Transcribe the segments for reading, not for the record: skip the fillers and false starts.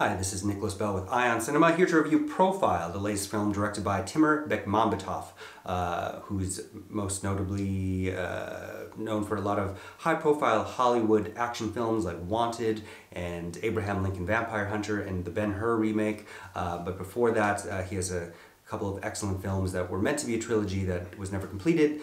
Hi, this is Nicholas Bell with Ion Cinema, here to review Profile, the latest film directed by Timur Bekmambetov, who's most notably known for a lot of high-profile Hollywood action films like Wanted and Abraham Lincoln Vampire Hunter and the Ben-Hur remake. But before that, he has a couple of excellent films that were meant to be a trilogy that was never completed,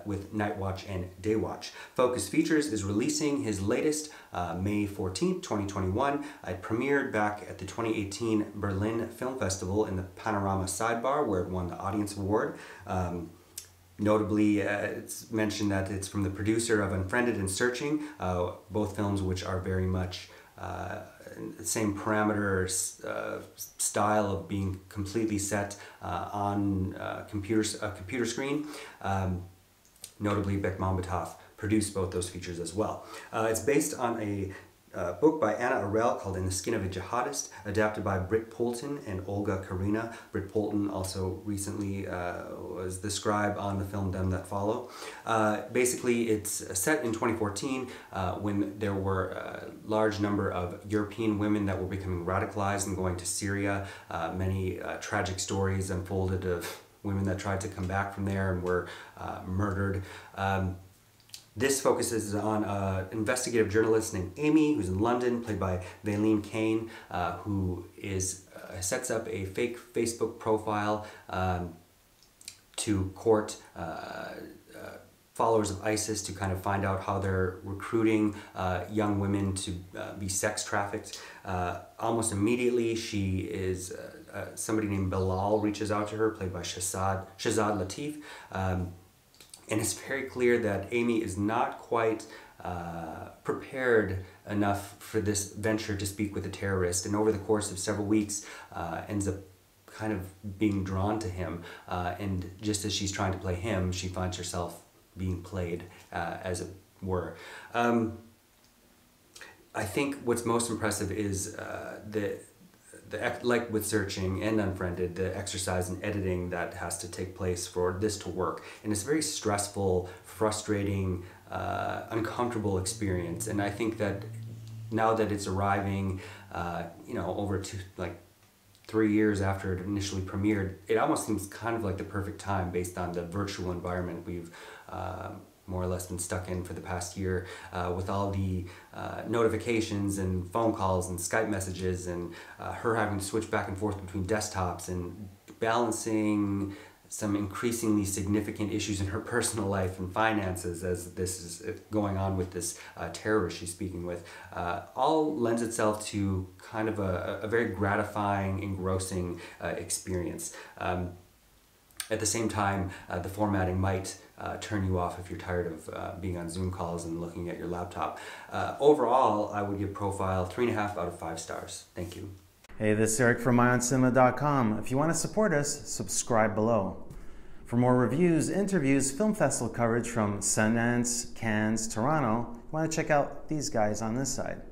with Night Watch and Day Watch. Focus Features is releasing his latest May 14th, 2021. It premiered back at the 2018 Berlin Film Festival in the Panorama Sidebar, where it won the Audience Award. Notably, it's mentioned that it's from the producer of Unfriended and Searching, both films which are very much same parameters, style of being completely set on a computer screen. Notably, Bekmambetov produced both those features as well. It's based on a book by Anna Arel called In the Skin of a Jihadist, adapted by Poulton and Olga Kharina. Poulton also recently was the scribe on the film Them That Follow. Basically, it's set in 2014 when there were a large number of European women that were becoming radicalized and going to Syria. Many tragic stories unfolded of women that tried to come back from there and were murdered. This focuses on an investigative journalist named Amy, who's in London, played by Valene Kane, who sets up a fake Facebook profile to court followers of ISIS to kind of find out how they're recruiting young women to be sex trafficked. Almost immediately, somebody named Bilal reaches out to her, played by Shazad Latif. And it's very clear that Amy is not quite prepared enough for this venture to speak with a terrorist, and over the course of several weeks ends up kind of being drawn to him, and just as she's trying to play him, she finds herself being played, as it were. I think what's most impressive is like with Searching and Unfriended, the exercise in editing that has to take place for this to work. And it's a very stressful, frustrating, uncomfortable experience. And I think that now that it's arriving, over 3 years after it initially premiered, it almost seems kind of like the perfect time based on the virtual environment we've more or less been stuck in for the past year, with all the notifications and phone calls and Skype messages, and her having to switch back and forth between desktops and balancing some increasingly significant issues in her personal life and finances as this is going on with this terrorist she's speaking with. All lends itself to kind of a very gratifying, engrossing experience. At the same time, the formatting might turn you off if you're tired of being on Zoom calls and looking at your laptop. Overall, I would give Profile 3.5 out of 5 stars. Thank you. Hey, this is Eric from IONCINEMA.com. If you want to support us, subscribe below. For more reviews, interviews, film festival coverage from Sundance, Cannes, Toronto, you want to check out these guys on this side.